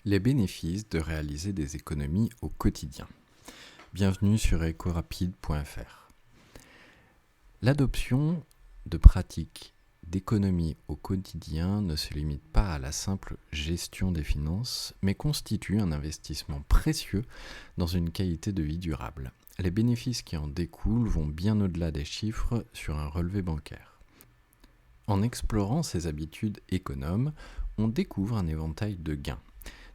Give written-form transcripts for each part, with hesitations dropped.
Les bénéfices de réaliser des économies au quotidien. Bienvenue sur ecorapide.fr. L'adoption de pratiques d'économie au quotidien ne se limite pas à la simple gestion des finances, mais constitue un investissement précieux dans une qualité de vie durable. Les bénéfices qui en découlent vont bien au-delà des chiffres sur un relevé bancaire. En explorant ces habitudes économes, on découvre un éventail de gains.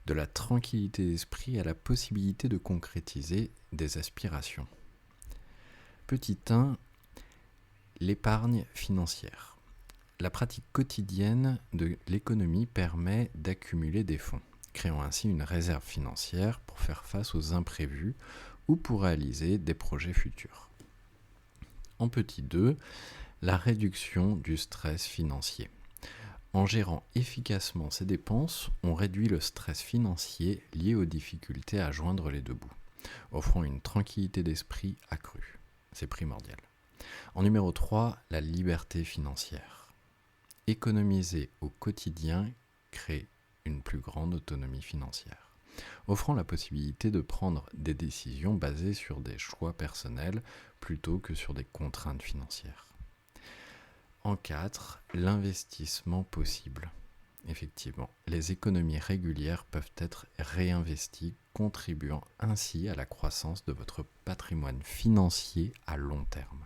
De la tranquillité d'esprit à la possibilité de concrétiser des aspirations. Petit 1, l'épargne financière. La pratique quotidienne de l'économie permet d'accumuler des fonds, créant ainsi une réserve financière pour faire face aux imprévus ou pour réaliser des projets futurs. En petit 2, la réduction du stress financier. En gérant efficacement ses dépenses, on réduit le stress financier lié aux difficultés à joindre les deux bouts, offrant une tranquillité d'esprit accrue. C'est primordial. En numéro 3, la liberté financière. Économiser au quotidien crée une plus grande autonomie financière, offrant la possibilité de prendre des décisions basées sur des choix personnels plutôt que sur des contraintes financières. En 4, l'investissement possible. Effectivement, les économies régulières peuvent être réinvesties, contribuant ainsi à la croissance de votre patrimoine financier à long terme.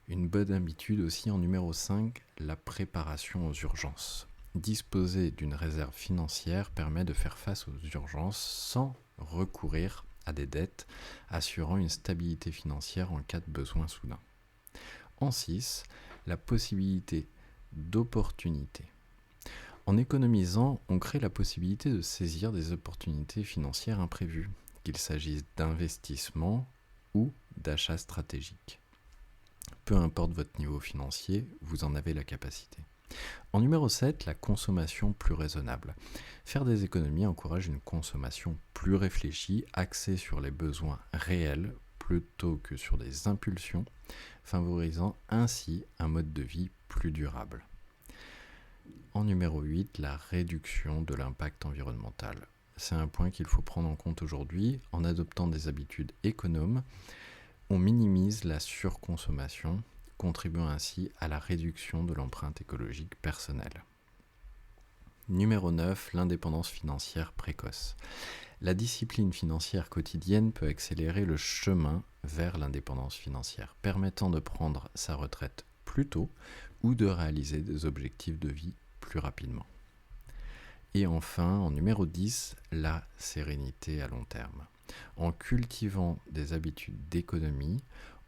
Une bonne habitude aussi en numéro 5, la préparation aux urgences. Disposer d'une réserve financière permet de faire face aux urgences sans recourir à des dettes, assurant une stabilité financière en cas de besoin soudain. En 6, la possibilité d'opportunités. En économisant, on crée la possibilité de saisir des opportunités financières imprévues, qu'il s'agisse d'investissements ou d'achats stratégiques. Peu importe votre niveau financier, vous en avez la capacité. En numéro 7, la consommation plus raisonnable. Faire des économies encourage une consommation plus réfléchie, axée sur les besoins réels plutôt que sur des impulsions, favorisant ainsi un mode de vie plus durable. En numéro 8, la réduction de l'impact environnemental. C'est un point qu'il faut prendre en compte aujourd'hui. En adoptant des habitudes économes, on minimise la surconsommation, contribuant ainsi à la réduction de l'empreinte écologique personnelle. Numéro 9, l'indépendance financière précoce. La discipline financière quotidienne peut accélérer le chemin vers l'indépendance financière, permettant de prendre sa retraite plus tôt ou de réaliser des objectifs de vie plus rapidement. Et enfin, en numéro 10, la sérénité à long terme. En cultivant des habitudes d'économie,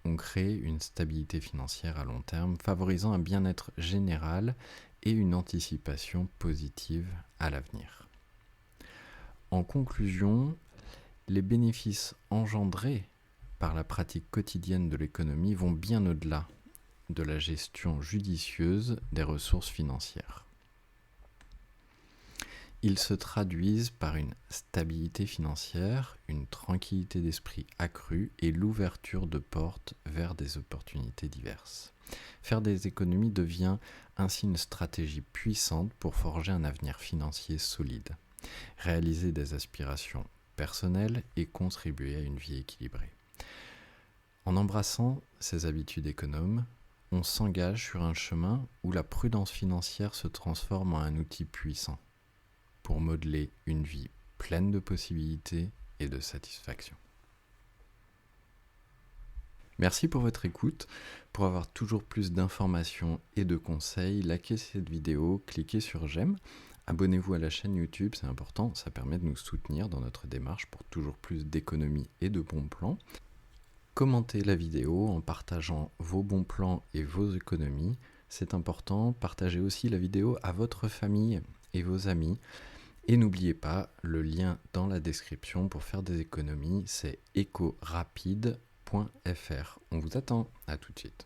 on crée une stabilité financière à long terme, favorisant un bien-être général et une anticipation positive à l'avenir. En conclusion, les bénéfices engendrés par la pratique quotidienne de l'économie vont bien au-delà de la gestion judicieuse des ressources financières. Ils se traduisent par une stabilité financière, une tranquillité d'esprit accrue et l'ouverture de portes vers des opportunités diverses. Faire des économies devient ainsi une stratégie puissante pour forger un avenir financier solide, réaliser des aspirations personnelles et contribuer à une vie équilibrée. En embrassant ces habitudes économes, on s'engage sur un chemin où la prudence financière se transforme en un outil puissant pour modeler une vie pleine de possibilités et de satisfaction. Merci pour votre écoute. Pour avoir toujours plus d'informations et de conseils, likez cette vidéo, cliquez sur j'aime, abonnez-vous à la chaîne YouTube, c'est important, ça permet de nous soutenir dans notre démarche pour toujours plus d'économies et de bons plans. Commentez la vidéo en partageant vos bons plans et vos économies, c'est important. Partagez aussi la vidéo à votre famille et vos amis. Et n'oubliez pas, le lien dans la description pour faire des économies, c'est ecorapide.fr. On vous attend, à tout de suite.